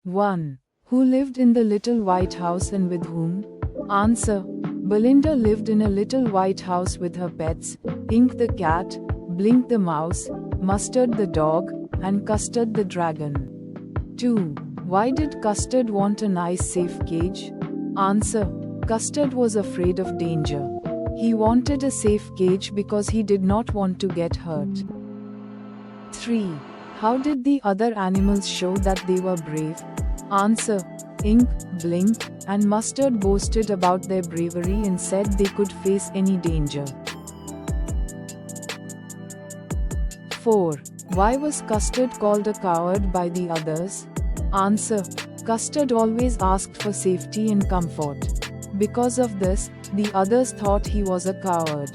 1. Who lived in the little white house and with whom? Answer. Belinda lived in a little white house with her pets, Ink the cat, Blink the mouse, Mustard the dog, and Custard the dragon. 2. Why did Custard want a nice safe cage? Answer. Custard was afraid of danger. He wanted a safe cage because he did not want to get hurt. 3. How did the other animals show that they were brave? Answer. Ink, Blink, and Mustard boasted about their bravery and said they could face any danger. 4. Why was Custard called a coward by the others? Answer. Custard always asked for safety and comfort. Because of this, the others thought he was a coward.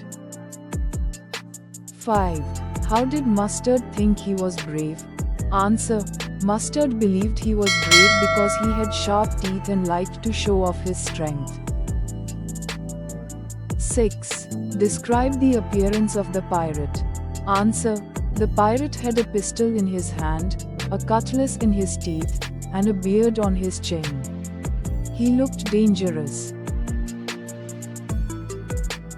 5. How did Mustard think he was brave? Answer. Mustard believed he was brave because he had sharp teeth and liked to show off his strength. 6. Describe the appearance of the pirate. Answer. The pirate had a pistol in his hand, a cutlass in his teeth, and a beard on his chin. He looked dangerous.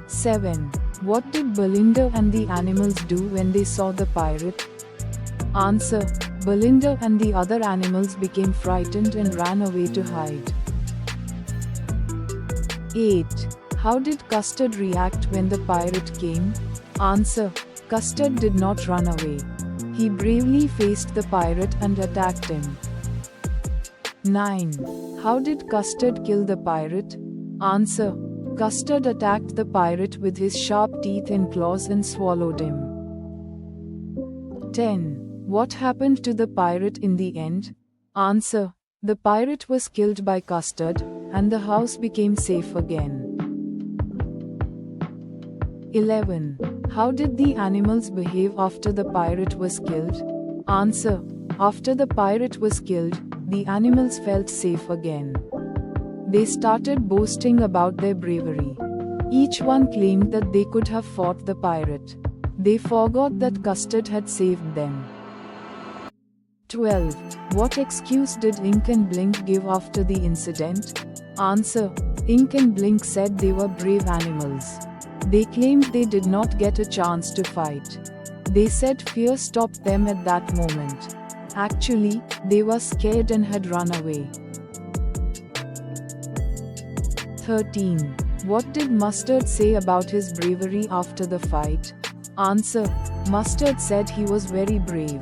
7. What did Belinda and the animals do when they saw the pirate? Answer. Belinda and the other animals became frightened and ran away to hide. 8. How did Custard react when the pirate came? Answer. Custard did not run away. He bravely faced the pirate and attacked him. 9. How did Custard kill the pirate? Answer. Custard attacked the pirate with his sharp teeth and claws and swallowed him. 10. What happened to the pirate in the end? Answer. The pirate was killed by Custard, and the house became safe again. 11. How did the animals behave after the pirate was killed? Answer. After the pirate was killed, the animals felt safe again. They started boasting about their bravery. Each one claimed that they could have fought the pirate. They forgot that Custard had saved them. 12. What excuse did Ink and Blink give after the incident? Answer. Ink and Blink said they were brave animals. They claimed they did not get a chance to fight. They said fear stopped them at that moment. Actually, they were scared and had run away. 13. What did Mustard say about his bravery after the fight? Answer. Mustard said he was very brave.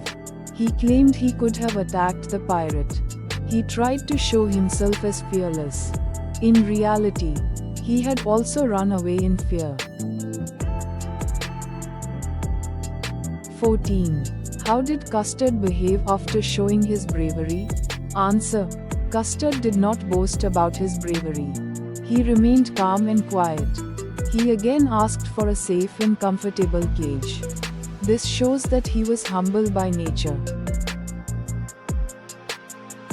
He claimed he could have attacked the pirate. He tried to show himself as fearless. In reality, he had also run away in fear. 14. How did Custard behave after showing his bravery? Answer. Custard did not boast about his bravery. He remained calm and quiet. He again asked for a safe and comfortable cage. This shows that he was humble by nature.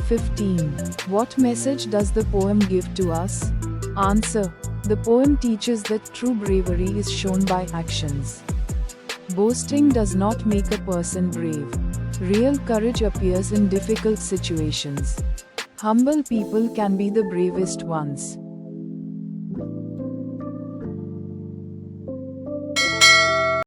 15. What message does the poem give to us? Answer. The poem teaches that true bravery is shown by actions. Boasting does not make a person brave. Real courage appears in difficult situations. Humble people can be the bravest ones.